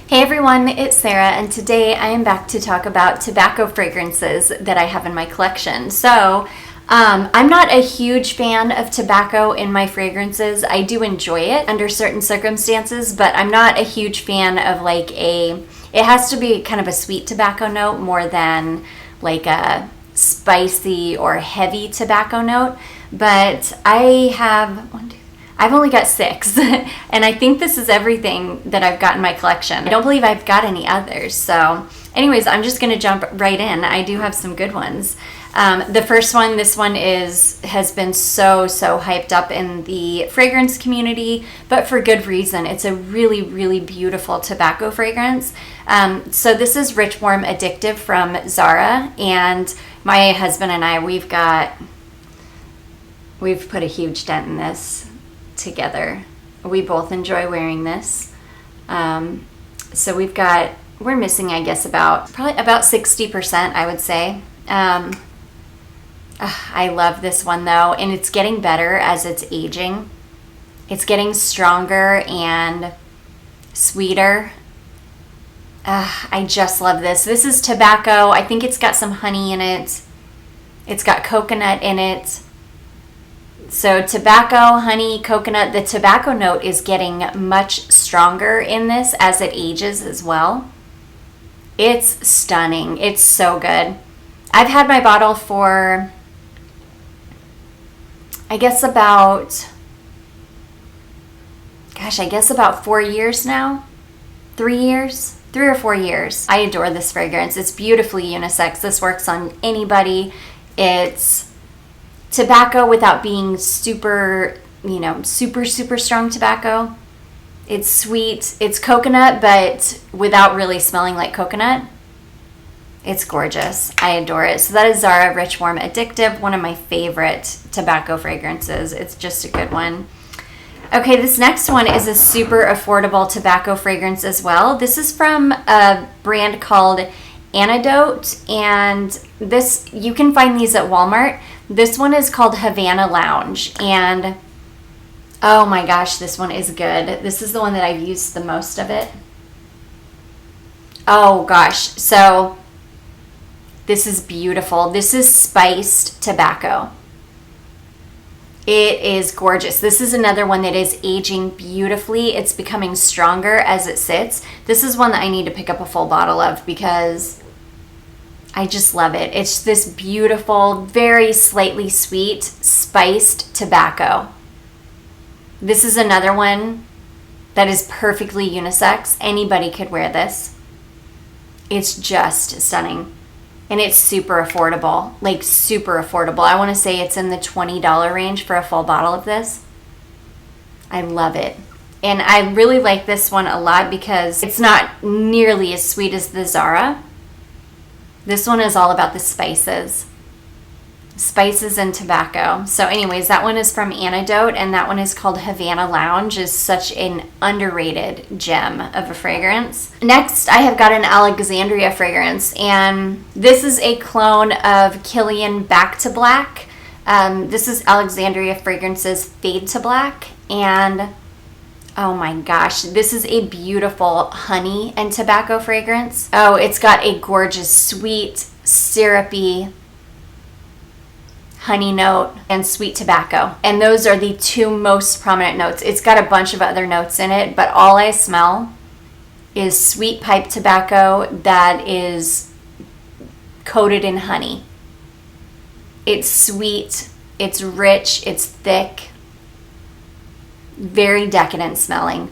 Hey everyone, it's Sarah, and today I am back to talk about tobacco fragrances that I have in my collection. So, I'm not a huge fan of tobacco in my fragrances. I do enjoy it under certain circumstances, but I'm not a huge fan of it has to be kind of a sweet tobacco note more than like a spicy or heavy tobacco note. But I've only got 6, and I think this is everything that I've got in my collection. I don't believe I've got any others. So anyways, I'm just going to jump right in. I do have some good ones. The first one, this one has been so hyped up in the fragrance community, but for good reason. It's a really, really beautiful tobacco fragrance. So this is Rich Warm Addictive from Zara, and my husband and I, we've put a huge dent in this together. We both enjoy wearing this. So we're missing, I guess, probably about 60%, I would say. I love this one though, and it's getting better as it's aging. It's getting stronger and sweeter. I just love this. This is tobacco. I think it's got some honey in it. It's got coconut in it. So tobacco, honey, coconut. The tobacco note is getting much stronger in this as it ages as well. It's stunning. It's so good. I've had my bottle for, I guess about 4 years now. 3 years? 3 or 4 years. I adore this fragrance. It's beautifully unisex. This works on anybody. It's tobacco without being super strong tobacco. It's sweet. It's coconut, but without really smelling like coconut. It's gorgeous. I adore it. So that is Zara Rich Warm Addictive, one of my favorite tobacco fragrances. It's just a good one. Okay, this next one is a super affordable tobacco fragrance as well. This is from a brand called Anecdote, and you can find these at Walmart. This one is called Havana Lounge, and oh my gosh, this one is good. This is the one that I've used the most of it. Oh gosh, so this is beautiful. This is spiced tobacco. It is gorgeous. This is another one that is aging beautifully. It's becoming stronger as it sits. This is one that I need to pick up a full bottle of because I just love it. It's this beautiful, very slightly sweet, spiced tobacco. This is another one that is perfectly unisex. Anybody could wear this. It's just stunning. And it's super affordable, like super affordable. I want to say it's in the $20 range for a full bottle of this. I love it. And I really like this one a lot because it's not nearly as sweet as the Zara. This one is all about the spices and tobacco. So anyways, that one is from Anecdote, and that one is called Havana Lounge. Is such an underrated gem of a fragrance. Next, I have got an Alexandria fragrance, and this is a clone of Kilian Back to Black. This is Alexandria Fragrances Fade to Black, and oh my gosh, this is a beautiful honey and tobacco fragrance. Oh, it's got a gorgeous, sweet, syrupy honey note and sweet tobacco. And those are the 2 most prominent notes. It's got a bunch of other notes in it, but all I smell is sweet pipe tobacco that is coated in honey. It's sweet, it's rich, it's thick, very decadent smelling.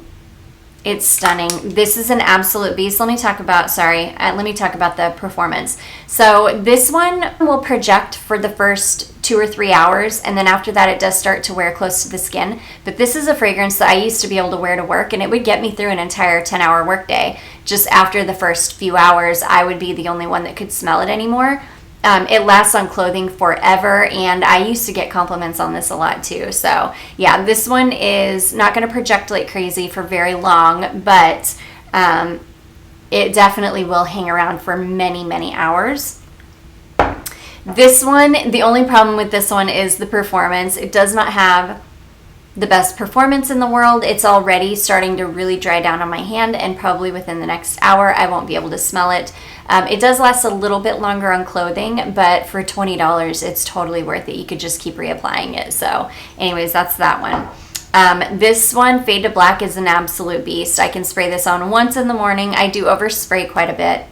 It's stunning. This is an absolute beast. Let me talk about the performance. So this one will project for the first 2 or 3 hours, and then after that it does start to wear close to the skin. But this is a fragrance that I used to be able to wear to work, and it would get me through an entire 10-hour workday. Just after the first few hours, I would be the only one that could smell it anymore. It lasts on clothing forever, and I used to get compliments on this a lot too. So yeah, this one is not going to project like crazy for very long, but it definitely will hang around for many, many hours. This one, the only problem with this one is the performance. It does not have the best performance in the world. It's already starting to really dry down on my hand, and probably within the next hour I won't be able to smell it. It does last a little bit longer on clothing, but for $20 it's totally worth it. You could just keep reapplying it. So anyways, that's that one. This one, Fade to Black, is an absolute beast. I can spray this on once in the morning. I do overspray quite a bit,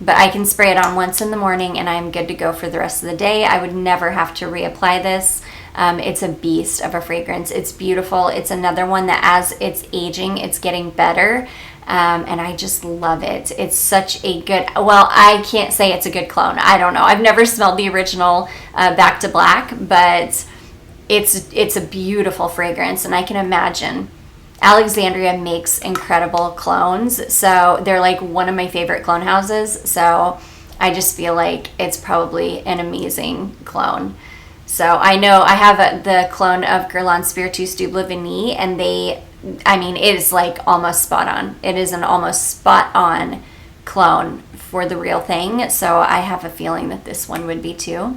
but I can spray it on once in the morning and I'm good to go for the rest of the day. I would never have to reapply this. It's a beast of a fragrance. It's beautiful. It's another one that as it's aging, it's getting better. And I just love it. It's such a good, well, I can't say it's a good clone. I don't know. I've never smelled the original Back to Black, but it's a beautiful fragrance. And I can imagine Alexandria makes incredible clones. So they're like one of my favorite clone houses. So I just feel like it's probably an amazing clone. So I know I have the clone of Guerlain Spiritus Double Vanille, and it is like almost spot on. It is an almost spot on clone for the real thing. So I have a feeling that this one would be too.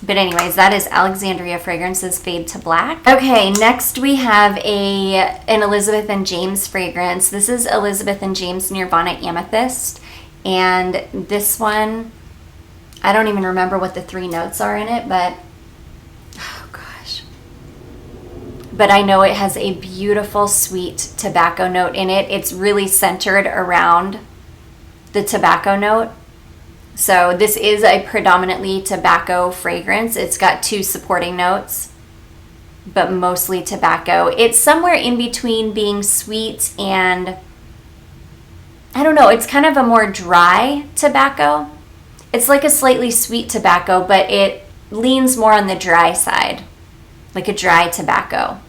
But anyways, that is Alexandria Fragrances Fade to Black. Okay, next we have an Elizabeth and James fragrance. This is Elizabeth and James Nirvana Amethyst. And this one, I don't even remember what the 3 notes are in it, but oh gosh. But I know it has a beautiful sweet tobacco note in it. It's really centered around the tobacco note. So this is a predominantly tobacco fragrance. It's got 2 supporting notes, but mostly tobacco. It's somewhere in between being sweet and, I don't know, it's kind of a more dry tobacco. It's like a slightly sweet tobacco, but it leans more on the dry side, like a dry tobacco.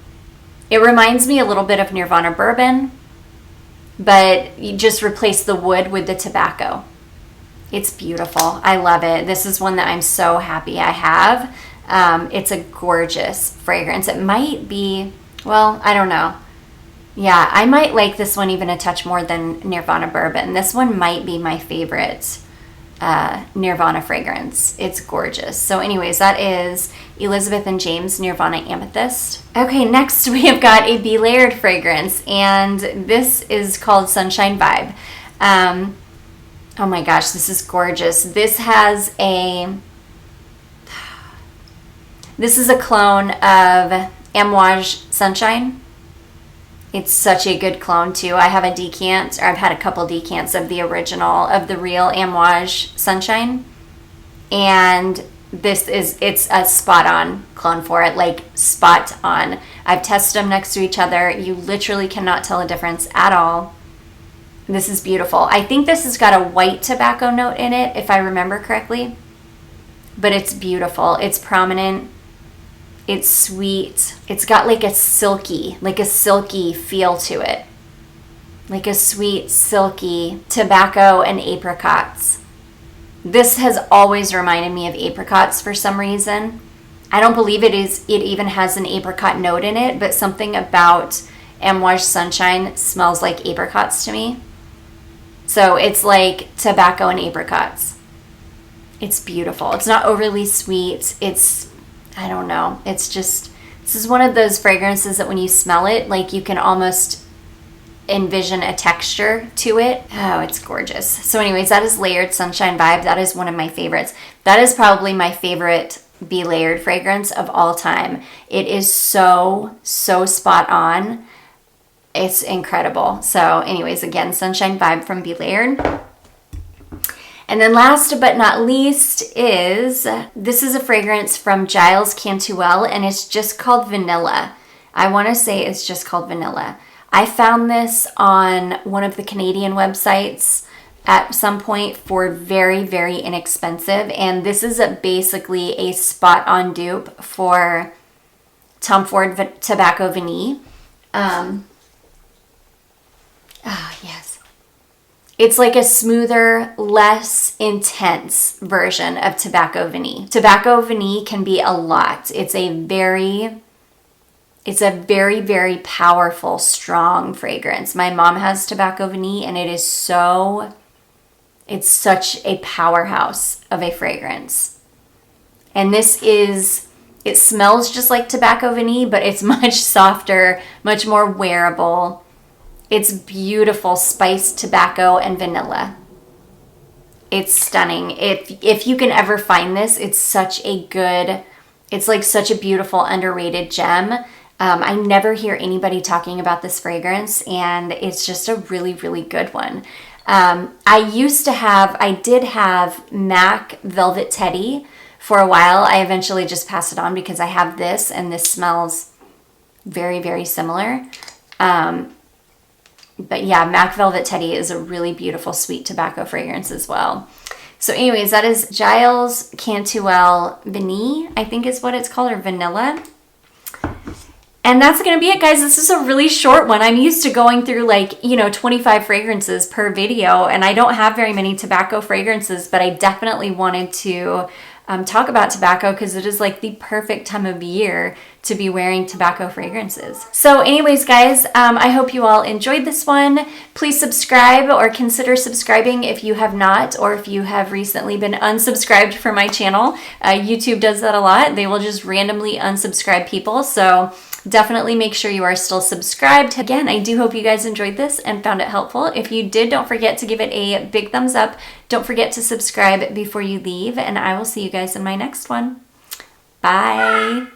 It reminds me a little bit of Nirvana bourbon, but you just replace the wood with the tobacco. It's beautiful. I love it. This is one that I'm so happy I have. It's a gorgeous fragrance. It might be, well, I don't know. Yeah, I might like this one even a touch more than Nirvana bourbon. This one might be my favorite Nirvana fragrance. It's gorgeous. So anyways, that is Elizabeth and James Nirvana Amethyst. Okay, next we have got a Be-Layered fragrance, and this is called Sunshine Vibe. Oh my gosh, this is gorgeous. This is a clone of Amouage Sunshine. It's such a good clone too. I have a decant, or I've had a couple decants of the original, of the real Amouage Sunshine. And it's a spot on clone for it, like spot on. I've tested them next to each other. You literally cannot tell a difference at all. This is beautiful. I think this has got a white tobacco note in it, if I remember correctly. But it's beautiful. It's prominent. It's sweet. It's got like a silky feel to it. Like a sweet, silky tobacco and apricots. This has always reminded me of apricots for some reason. I don't believe it even has an apricot note in it, but something about Amouage Sunshine smells like apricots to me. So it's like tobacco and apricots. It's beautiful. It's not overly sweet. I don't know. It's just, this is one of those fragrances that when you smell it, like you can almost envision a texture to it. Oh, it's gorgeous. So anyways, that is Layered Sunshine Vibe. That is one of my favorites. That is probably my favorite Be-Layered fragrance of all time. It is so spot on. It's incredible. So anyways, again, Sunshine Vibe from Be-Layered. And then last but not least this is a fragrance from Gilles Cantuel, and it's just called Vanilla. I want to say it's just called Vanilla. I found this on one of the Canadian websites at some point for very, very inexpensive. And this is basically a spot on dupe for Tom Ford Tobacco Vanille. Yes. It's like a smoother, less intense version of Tobacco Vanille. Tobacco Vanille can be a lot. It's a very, very powerful, strong fragrance. My mom has Tobacco Vanille, and it's such a powerhouse of a fragrance. And this is It smells just like tobacco vanille, but it's much softer, much more wearable. It's beautiful spiced tobacco and vanilla. It's stunning. If you can ever find this, it's such a good, it's like such a beautiful underrated gem. I never hear anybody talking about this fragrance, and it's just a really, really good one. I did have MAC Velvet Teddy for a while. I eventually just passed it on because I have this, and this smells very, very similar. But yeah, MAC Velvet Teddy is a really beautiful sweet tobacco fragrance as well. So anyways, that is Gilles Cantuel Vanille, I think is what it's called, or Vanilla. And that's going to be it, guys. This is a really short one. I'm used to going through 25 fragrances per video, and I don't have very many tobacco fragrances, but I definitely wanted to talk about tobacco because it is like the perfect time of year to be wearing tobacco fragrances. So anyways, guys, I hope you all enjoyed this one. Please subscribe or consider subscribing if you have not, or if you have recently been unsubscribed from my channel. YouTube does that a lot. They will just randomly unsubscribe people. So definitely make sure you are still subscribed. Again, I do hope you guys enjoyed this and found it helpful. If you did, don't forget to give it a big thumbs up. Don't forget to subscribe before you leave, and I will see you guys in my next one. Bye.